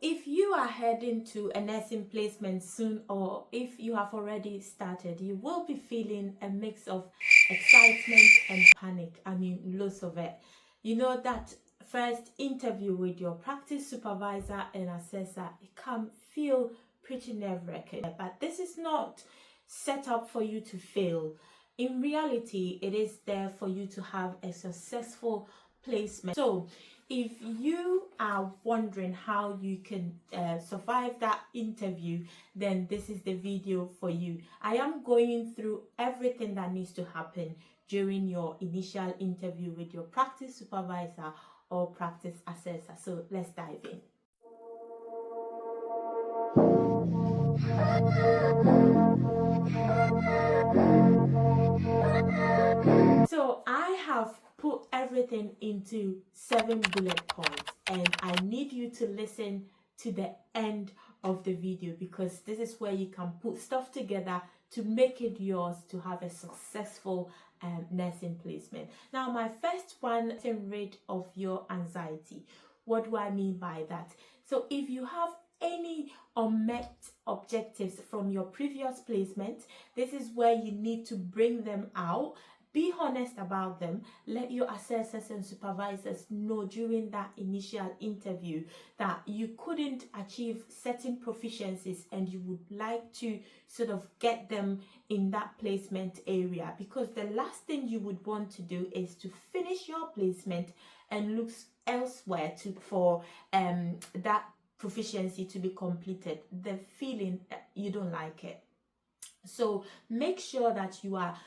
if you are heading to a nursing placement soon, or if you have already started, you will be feeling a mix of excitement and panic. I mean, lots of it. You know, that first interview with your practice supervisor and assessor, it can feel pretty nerve-wracking, but this is not set up for you to fail. In reality, it is there for you to have a successful placement. So if you are wondering how you can survive that interview, then this is the video for you. I am going through everything that needs to happen during your initial interview with your practice supervisor or practice assessor. So let's dive in. So I have put everything into 7 bullet points, and I need you to listen to the end of the video, because this is where you can put stuff together to make it yours to have a successful nursing placement. Now, my first one, get rid of your anxiety. What do I mean by that? So if you have any unmet objectives from your previous placement, this is where you need to bring them out. Be honest about them. Let your assessors and supervisors know during that initial interview that you couldn't achieve certain proficiencies and you would like to sort of get them in that placement area, because the last thing you would want to do is to finish your placement and look elsewhere for that proficiency to be completed. The feeling you don't like it. So make sure that you are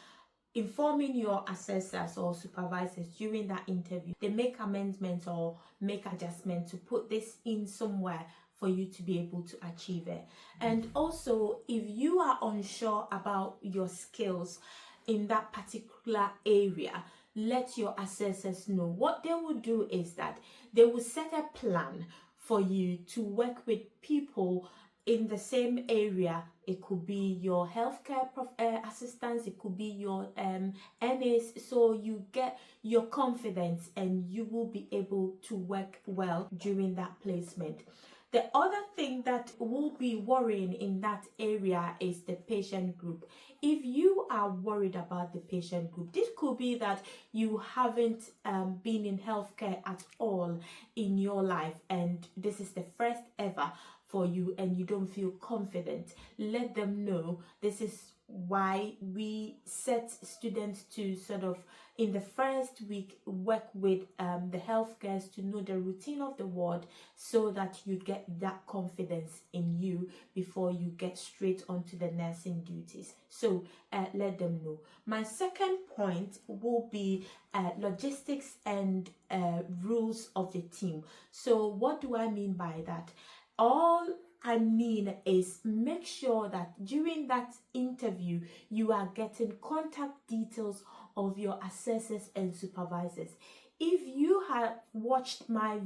informing your assessors or supervisors during that interview. They make amendments or make adjustments to put this in somewhere for you to be able to achieve it. And also, if you are unsure about your skills in that particular area, let your assessors know. What they will do is that they will set a plan for you to work with people in the same area. It could be your healthcare assistants, it could be your NAs, so you get your confidence and you will be able to work well during that placement. The other thing that will be worrying in that area is the patient group. If you are worried about the patient group, this could be that you haven't been in healthcare at all in your life, and this is the first ever for you and you don't feel confident. Let them know this is why we set students to sort of in the first week work with the healthcare to know the routine of the ward, so that you get that confidence in you before you get straight onto the nursing duties. So let them know. My second point will be logistics and rules of the team. So what do I mean by that? All I mean is make sure that during that interview you are getting contact details of your assessors and supervisors. If you have watched my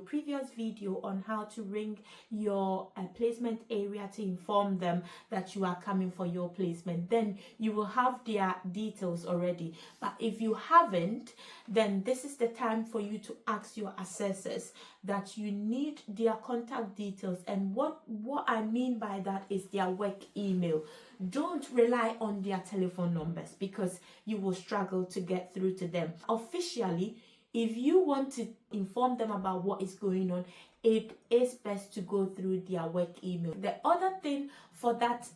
previous video on how to ring your placement area to inform them that you are coming for your placement, then you will have their details already. But if you haven't, then this is the time for you to ask your assessors that you need their contact details. And what I mean by that is their work email. Don't rely on their telephone numbers, because you will struggle to get through to them. Officially, if you want to inform them about what is going on, it is best to go through their work email. The other thing for that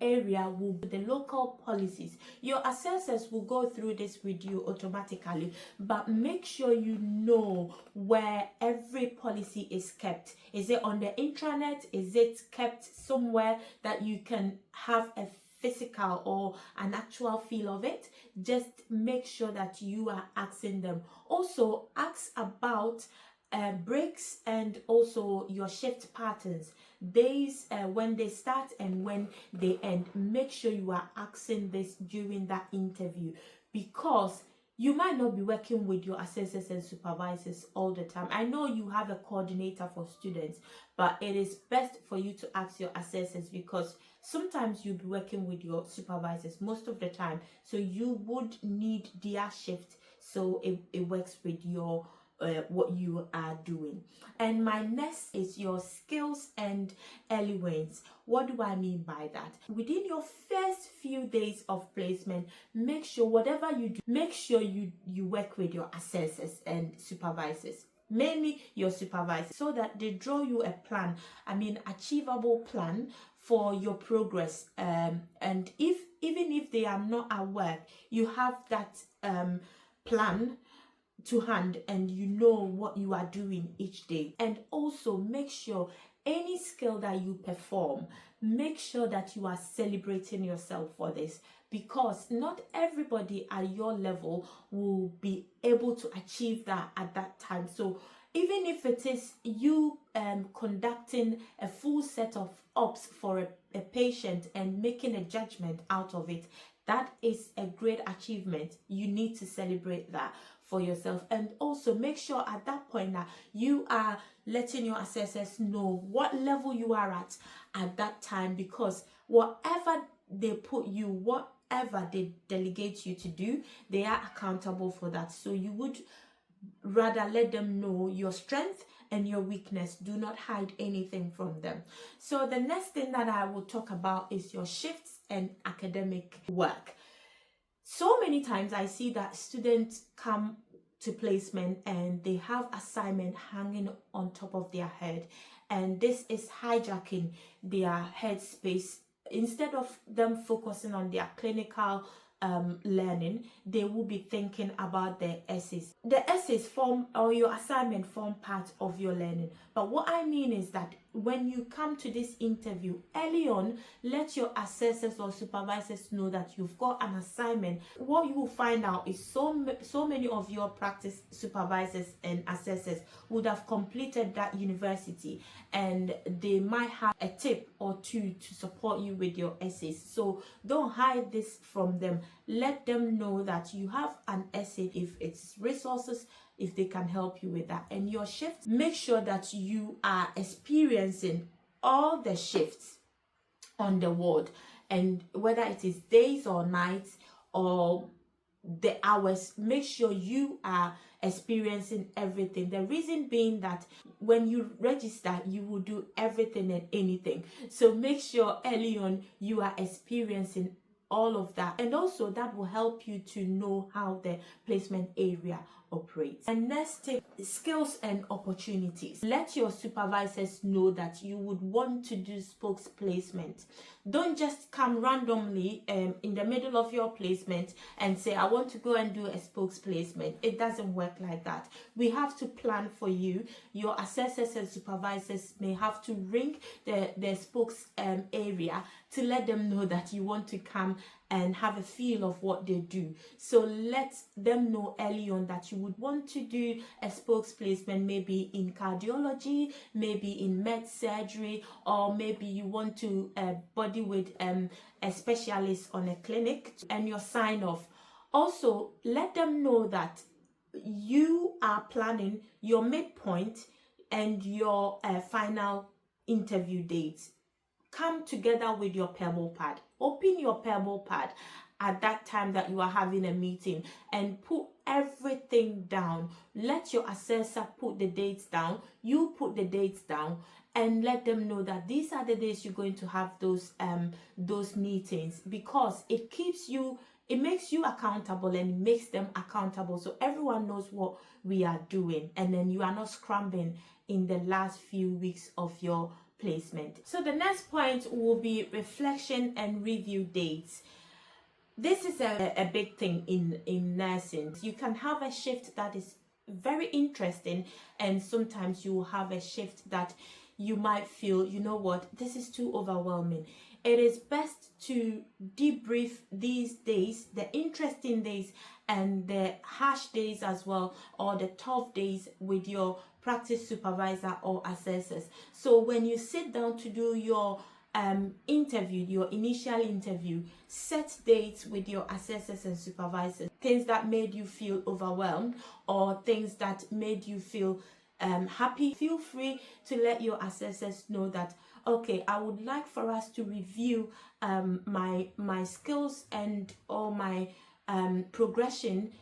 area will be the local policies. Your assessors will go through this with you automatically, but make sure you know where every policy is kept. Is it on the intranet? Is it kept somewhere that you can have a physical or an actual feel of it? Just make sure that you are asking them. Also, ask about breaks and also your shift patterns, days when they start and when they end. Make sure you are asking this during that interview, because you might not be working with your assessors and supervisors all the time. I know you have a coordinator for students, but it is best for you to ask your assessors, because sometimes you'll be working with your supervisors most of the time, so you would need their shift so it works with your what you are doing. And my next is your skills and early wins. What do I mean by that? Within your first few days of placement, make sure whatever you do, make sure you work with your assessors and supervisors, mainly your supervisor, so that they draw you a plan, achievable plan for your progress. And even if they are not at work, you have that plan to hand and you know what you are doing each day. And also make sure any skill that you perform, make sure that you are celebrating yourself for this, because not everybody at your level will be able to achieve that at that time. So even if it is you conducting a full set of ops for a patient and making a judgment out of it, that is a great achievement. You need to celebrate that for yourself. And also make sure at that point that you are letting your assessors know what level you are at that time, because whatever they put you, whatever they delegate you to do, they are accountable for that. So you would rather let them know your strength and your weakness. Do not hide anything from them. So the next thing that I will talk about is your shifts and academic work. So many times I see that students come to placement and they have assignment hanging on top of their head, and this is hijacking their headspace. Instead of them focusing on their clinical learning, they will be thinking about their essays. The essays form, or your assignment form, part of your learning. But what I mean is that when you come to this interview early on, let your assessors or supervisors know that you've got an assignment. What you will find out is so many of your practice supervisors and assessors would have completed that university, and they might have a tip or two to support you with your essays. So don't hide this from them. Let them know that you have an essay, if it's resources, if they can help you with that. And your shifts, make sure that you are experiencing all the shifts on the ward, and whether it is days or nights or the hours, make sure you are experiencing everything. The reason being that when you register, you will do everything and anything. So make sure early on you are experiencing all of that, and also that will help you to know how the placement area operates. And next, take skills and opportunities. Let your supervisors know that you would want to do spokes placement. Don't just come randomly in the middle of your placement and say, I want to go and do a spokes placement. It doesn't work like that. We have to plan for you. Your assessors and supervisors may have to ring the spokes area to let them know that you want to come and have a feel of what they do. So let them know early on that you would want to do a spokes placement, maybe in cardiology, maybe in med surgery, or maybe you want to body with a specialist on a clinic, and your sign off. Also, let them know that you are planning your midpoint and your final interview dates. Come together with your pebble pad. Open your pebble pad at that time that you are having a meeting and put everything down. Let your assessor put the dates down. You put the dates down, and let them know that these are the days you're going to have those meetings, because it keeps you, it makes you accountable and it makes them accountable, so everyone knows what we are doing, and then you are not scrambling in the last few weeks of your placement. So the next point will be reflection and review dates. This is a big thing in nursing. You can have a shift that is very interesting, and sometimes you will have a shift that you might feel, you know what, this is too overwhelming. It is best to debrief these days, the interesting days and the harsh days as well, or the tough days, with your practice supervisor or assessors. So when you sit down to do your interview, your initial interview, set dates with your assessors and supervisors. Things that made you feel overwhelmed or things that made you feel happy, feel free to let your assessors know that, okay, I would like for us to review my skills and all my progression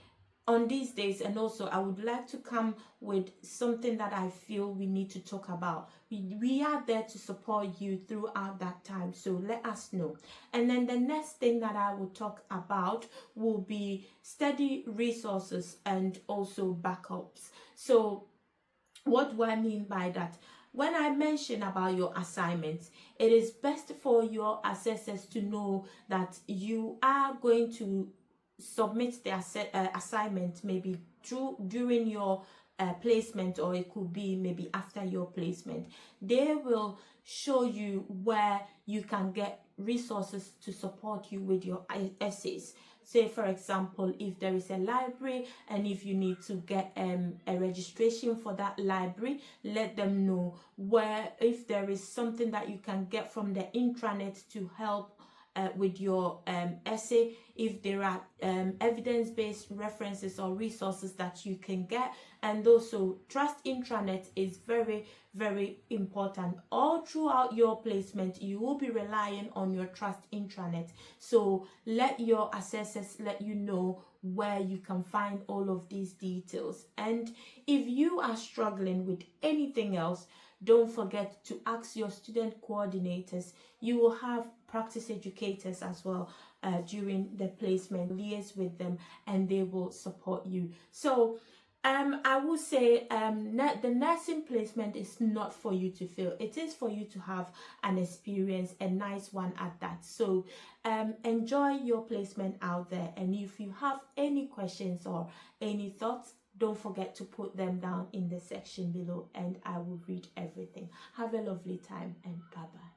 on these days, and also I would like to come with something that I feel we need to talk about. We are there to support you throughout that time, so let us know. And then the next thing that I will talk about will be study resources and also backups. So what do I mean by that? When I mention about your assignments, it is best for your assessors to know that you are going to submit the assignment maybe during your placement, or it could be maybe after your placement. They will show you where you can get resources to support you with your essays. Say for example, if there is a library and if you need to get a registration for that library, let them know where, if there is something that you can get from the intranet to help with your essay, if there are evidence-based references or resources that you can get. And also, Trust Intranet is very, very important. All throughout your placement, you will be relying on your Trust Intranet. So let your assessors let you know where you can find all of these details. And if you are struggling with anything else, don't forget to ask your student coordinators. You will have practice educators as well during the placement. Liaise with them and they will support you. So I will say the nursing placement is not for you to fail. It is for you to have an experience, a nice one at that. So enjoy your placement out there. And if you have any questions or any thoughts, don't forget to put them down in the section below and I will read everything. Have a lovely time and bye-bye.